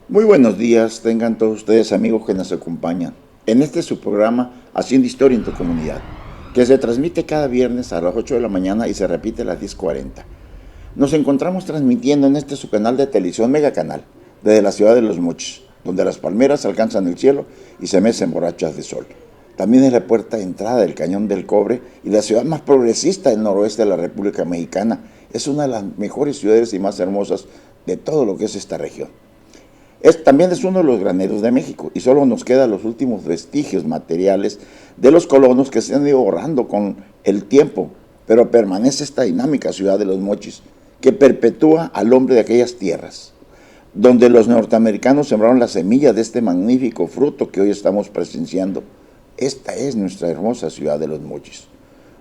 Muy buenos días, tengan todos ustedes amigos que nos acompañan en este su programa Haciendo Historia en tu Comunidad, que se transmite cada viernes a las 8 de la mañana y se repite a las 10:40. Nos encontramos transmitiendo en este su canal de televisión Mega Canal, desde la ciudad de Los Mochis, donde las palmeras alcanzan el cielo y se mecen borrachas de sol. También es la puerta de entrada del Cañón del Cobre y la ciudad más progresista del noroeste de la República Mexicana. Es una de las mejores ciudades y más hermosas de todo lo que es esta región. También es uno de los graneros de México y solo nos quedan los últimos vestigios materiales de los colonos que se han ido borrando con el tiempo, pero permanece esta dinámica ciudad de Los Mochis que perpetúa al hombre de aquellas tierras, donde los norteamericanos sembraron la semilla de este magnífico fruto que hoy estamos presenciando. Esta es nuestra hermosa ciudad de Los Mochis.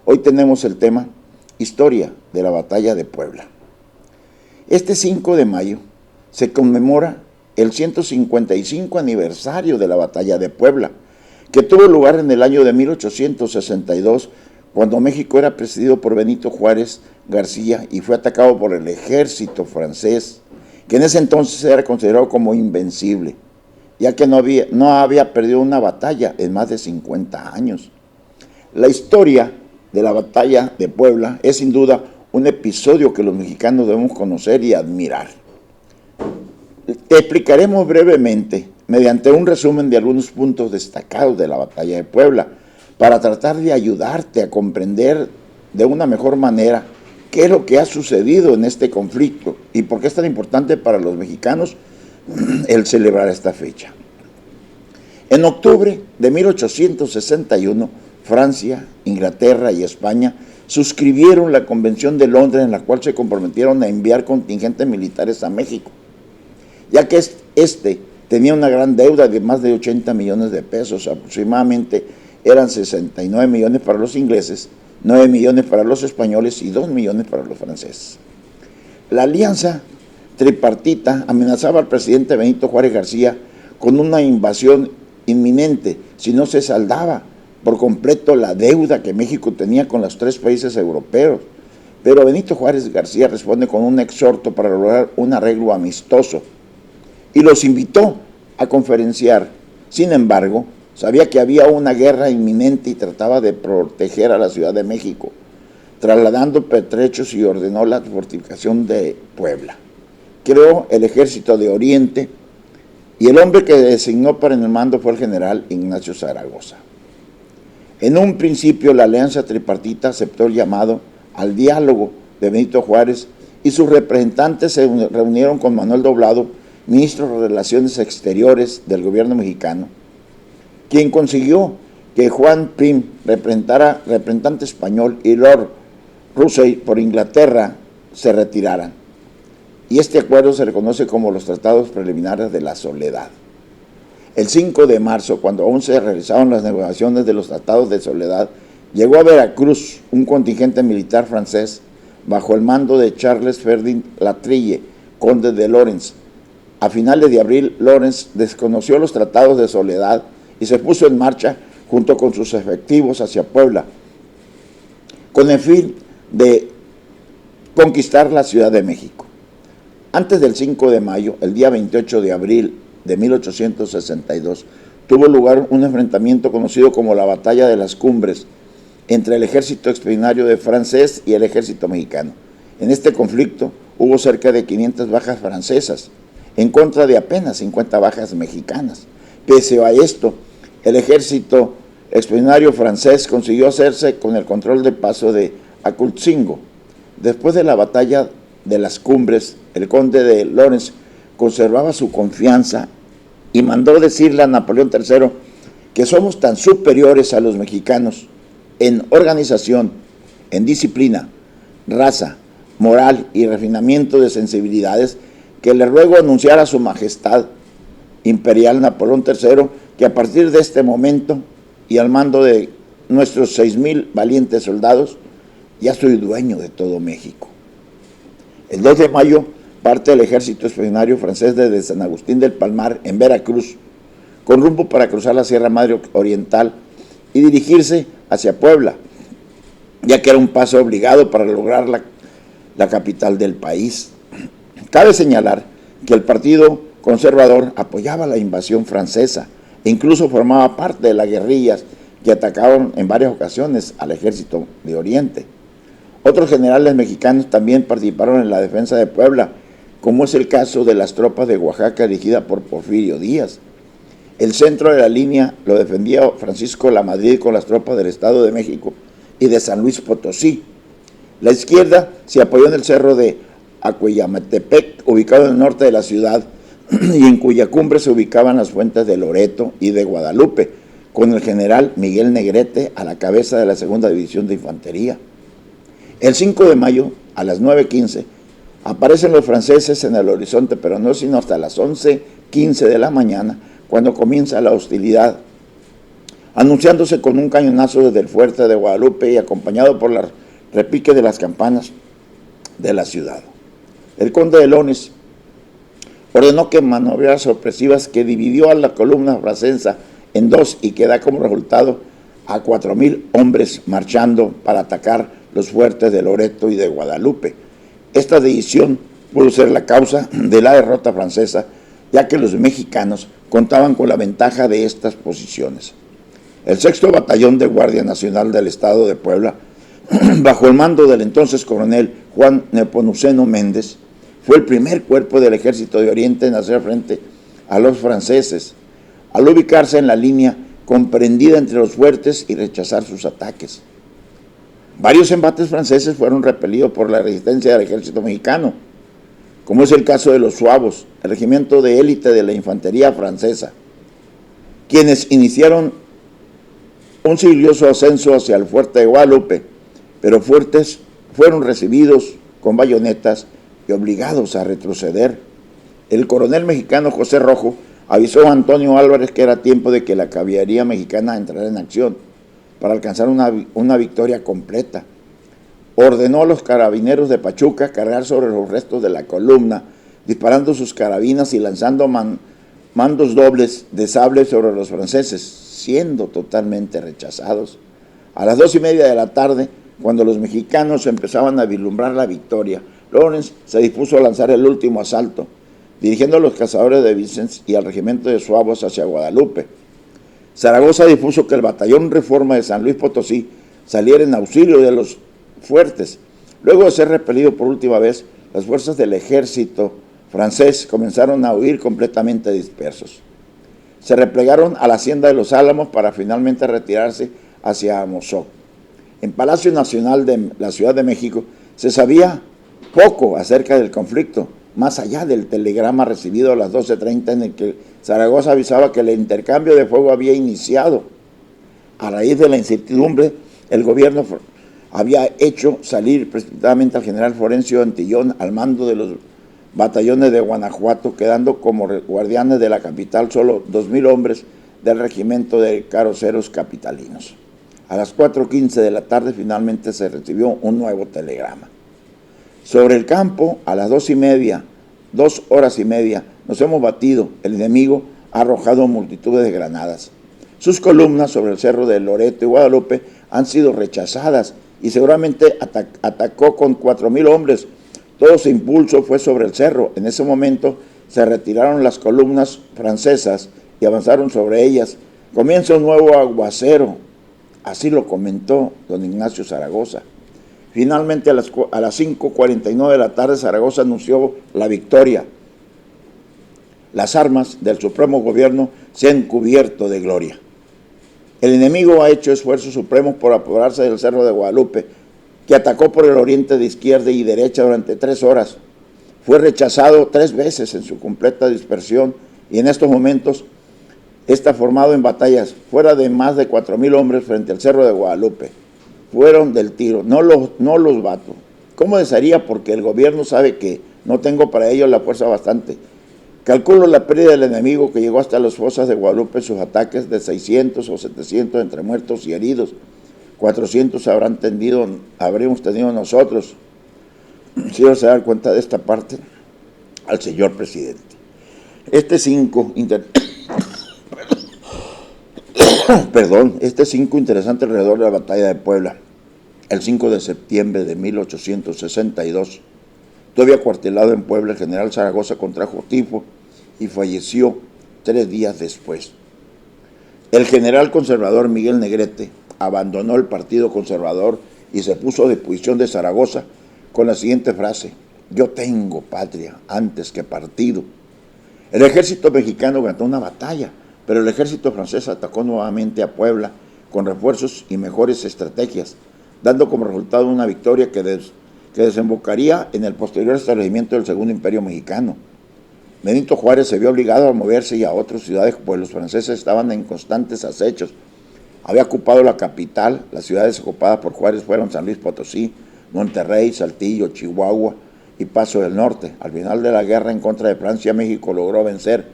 Hoy tenemos el tema Historia de la Batalla de Puebla. Este 5 de mayo se conmemora el 155 aniversario de la Batalla de Puebla, que tuvo lugar en el año de 1862, cuando México era presidido por Benito Juárez García y fue atacado por el ejército francés, que en ese entonces era considerado como invencible, ya que no había perdido una batalla en más de 50 años. La historia de la Batalla de Puebla es sin duda un episodio que los mexicanos debemos conocer y admirar. Te explicaremos brevemente, mediante un resumen de algunos puntos destacados de la Batalla de Puebla, para tratar de ayudarte a comprender de una mejor manera qué es lo que ha sucedido en este conflicto y por qué es tan importante para los mexicanos el celebrar esta fecha. En octubre de 1861, Francia, Inglaterra y España suscribieron la Convención de Londres, en la cual se comprometieron a enviar contingentes militares a México, ya que este tenía una gran deuda de más de 80 millones de pesos, aproximadamente eran 69 millones para los ingleses, 9 millones para los españoles y 2 millones para los franceses. La alianza tripartita amenazaba al presidente Benito Juárez García con una invasión inminente si no se saldaba por completo la deuda que México tenía con los 3 países europeos. Pero Benito Juárez García responde con un exhorto para lograr un arreglo amistoso y los invitó a conferenciar. Sin embargo, sabía que había una guerra inminente y trataba de proteger a la Ciudad de México, trasladando pertrechos y ordenó la fortificación de Puebla. Creó el Ejército de Oriente y el hombre que designó para el mando fue el general Ignacio Zaragoza. En un principio, la alianza tripartita aceptó el llamado al diálogo de Benito Juárez y sus representantes se reunieron con Manuel Doblado, ministro de Relaciones Exteriores del gobierno mexicano, quien consiguió que Juan Prim, representante español, y Lord Russell por Inglaterra se retiraran. Y este acuerdo se reconoce como los tratados preliminares de la Soledad. El 5 de marzo, cuando aún se realizaban las negociaciones de los tratados de Soledad, llegó a Veracruz un contingente militar francés bajo el mando de Charles Ferdinand Latrille, conde de Lorens. A finales de abril, Lawrence desconoció los tratados de Soledad y se puso en marcha junto con sus efectivos hacia Puebla, con el fin de conquistar la Ciudad de México. Antes del 5 de mayo, el día 28 de abril de 1862, tuvo lugar un enfrentamiento conocido como la Batalla de las Cumbres entre el ejército expedicionario de francés y el ejército mexicano. En este conflicto hubo cerca de 500 bajas francesas, en contra de apenas 50 bajas mexicanas. Pese a esto, el ejército expedicionario francés consiguió hacerse con el control del paso de Acultzingo. Después de la batalla de las Cumbres, el conde de Lawrence conservaba su confianza y mandó decirle a Napoleón III que somos tan superiores a los mexicanos en organización, en disciplina, raza, moral y refinamiento de sensibilidades, que le ruego anunciar a su majestad imperial Napoleón III que a partir de este momento y al mando de nuestros 6,000 valientes soldados, ya soy dueño de todo México. El 2 de mayo parte el ejército expedicionario francés desde San Agustín del Palmar, en Veracruz, con rumbo para cruzar la Sierra Madre Oriental y dirigirse hacia Puebla, ya que era un paso obligado para lograr la capital del país. Cabe señalar que el partido conservador apoyaba la invasión francesa e incluso formaba parte de las guerrillas que atacaron en varias ocasiones al ejército de Oriente. Otros generales mexicanos también participaron en la defensa de Puebla, como es el caso de las tropas de Oaxaca dirigidas por Porfirio Díaz. El centro de la línea lo defendía Francisco Lamadrid con las tropas del Estado de México y de San Luis Potosí. La izquierda se apoyó en el cerro de Acueyamatepec, ubicado en el norte de la ciudad, y en cuya cumbre se ubicaban las fuentes de Loreto y de Guadalupe, con el general Miguel Negrete a la cabeza de la segunda división de infantería. El 5 de mayo, a las 9:15, aparecen los franceses en el horizonte, pero no sino hasta las 11:15 de la mañana, cuando comienza la hostilidad, anunciándose con un cañonazo desde el fuerte de Guadalupe y acompañado por el repique de las campanas de la ciudad. El conde de Leones ordenó que maniobras sorpresivas que dividió a la columna francesa en dos y que da como resultado a 4,000 hombres marchando para atacar los fuertes de Loreto y de Guadalupe. Esta división pudo ser la causa de la derrota francesa, ya que los mexicanos contaban con la ventaja de estas posiciones. El 6º Batallón de Guardia Nacional del Estado de Puebla, bajo el mando del entonces coronel Juan Nepomuceno Méndez, fue el primer cuerpo del Ejército de Oriente en hacer frente a los franceses, al ubicarse en la línea comprendida entre los fuertes y rechazar sus ataques. Varios embates franceses fueron repelidos por la resistencia del ejército mexicano, como es el caso de los Suavos, el regimiento de élite de la infantería francesa, quienes iniciaron un sigiloso ascenso hacia el fuerte de Guadalupe, pero fuertes fueron recibidos con bayonetas y obligados a retroceder. El coronel mexicano José Rojo avisó a Antonio Álvarez que era tiempo de que la caballería mexicana entrara en acción para alcanzar una victoria completa. Ordenó a los carabineros de Pachuca cargar sobre los restos de la columna, disparando sus carabinas y lanzando mandos dobles de sable sobre los franceses, siendo totalmente rechazados. A las 2:30 de la tarde, cuando los mexicanos empezaban a vislumbrar la victoria, Lawrence se dispuso a lanzar el último asalto, dirigiendo a los cazadores de Vicens y al regimiento de Suavos hacia Guadalupe. Zaragoza dispuso que el batallón Reforma de San Luis Potosí saliera en auxilio de los fuertes. Luego de ser repelido por última vez, las fuerzas del ejército francés comenzaron a huir completamente dispersos. Se replegaron a la hacienda de Los Álamos para finalmente retirarse hacia Amozoc. En Palacio Nacional de la Ciudad de México se sabía poco acerca del conflicto, más allá del telegrama recibido a las 12:30 en el que Zaragoza avisaba que el intercambio de fuego había iniciado. A raíz de la incertidumbre, el gobierno había hecho salir precipitadamente al general Florencio Antillón al mando de los batallones de Guanajuato, quedando como guardianes de la capital solo 2,000 hombres del regimiento de caroceros capitalinos. A las 4:15 de la tarde finalmente se recibió un nuevo telegrama. Sobre el campo, a las 2:30, 2 horas y media, nos hemos batido. El enemigo ha arrojado multitudes de granadas. Sus columnas sobre el cerro de Loreto y Guadalupe han sido rechazadas y seguramente atacó con 4,000 hombres. Todo su impulso fue sobre el cerro. En ese momento se retiraron las columnas francesas y avanzaron sobre ellas. Comienza un nuevo aguacero. Así lo comentó don Ignacio Zaragoza. Finalmente, a las 5:49 de la tarde, Zaragoza anunció la victoria. Las armas del Supremo Gobierno se han cubierto de gloria. El enemigo ha hecho esfuerzos supremos por apoderarse del Cerro de Guadalupe, que atacó por el oriente de izquierda y derecha durante 3 horas. Fue rechazado 3 veces en su completa dispersión y en estos momentos está formado en batallas fuera de más de 4,000 hombres frente al Cerro de Guadalupe. Fueron del tiro, no los bato. ¿Cómo desearía? Porque el gobierno sabe que no tengo para ello la fuerza bastante. Calculo la pérdida del enemigo que llegó hasta las fosas de Guadalupe en sus ataques de 600 o 700 entre muertos y heridos. 400 habremos tenido nosotros. Quiero se dar cuenta de esta parte al señor presidente. Este 5 interesante alrededor de la batalla de Puebla, el 5 de septiembre de 1862, todavía cuartelado en Puebla, el general Zaragoza contrajo tifo y falleció 3 días después. El general conservador Miguel Negrete abandonó el Partido Conservador y se puso de posición de Zaragoza con la siguiente frase: yo tengo patria antes que partido. El ejército mexicano ganó una batalla, pero el ejército francés atacó nuevamente a Puebla con refuerzos y mejores estrategias, dando como resultado una victoria que desembocaría en el posterior establecimiento del Segundo Imperio Mexicano. Benito Juárez se vio obligado a moverse y a otras ciudades, pues los franceses estaban en constantes acechos. Había ocupado la capital. Las ciudades ocupadas por Juárez fueron San Luis Potosí, Monterrey, Saltillo, Chihuahua y Paso del Norte. Al final de la guerra en contra de Francia, México logró vencer,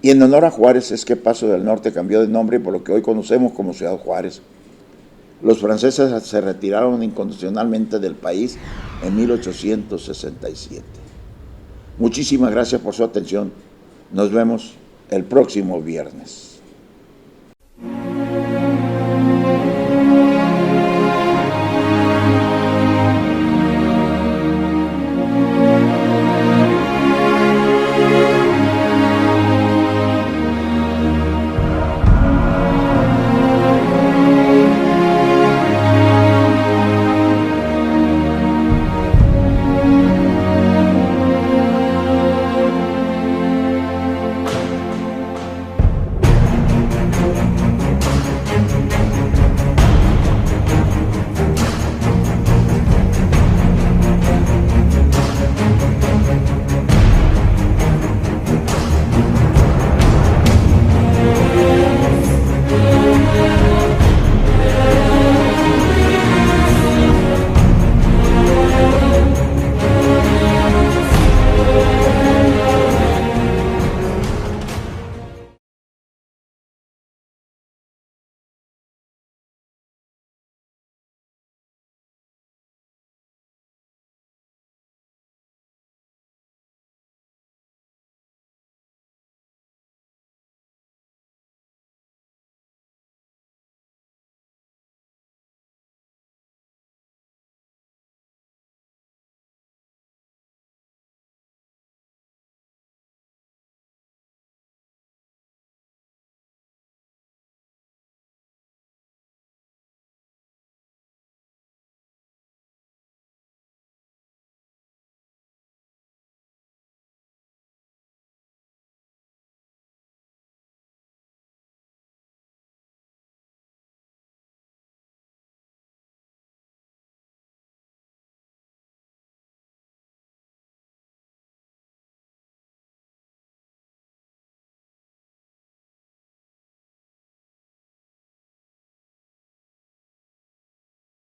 y en honor a Juárez es que Paso del Norte cambió de nombre por lo que hoy conocemos como Ciudad Juárez. Los franceses se retiraron incondicionalmente del país en 1867. Muchísimas gracias por su atención. Nos vemos el próximo viernes.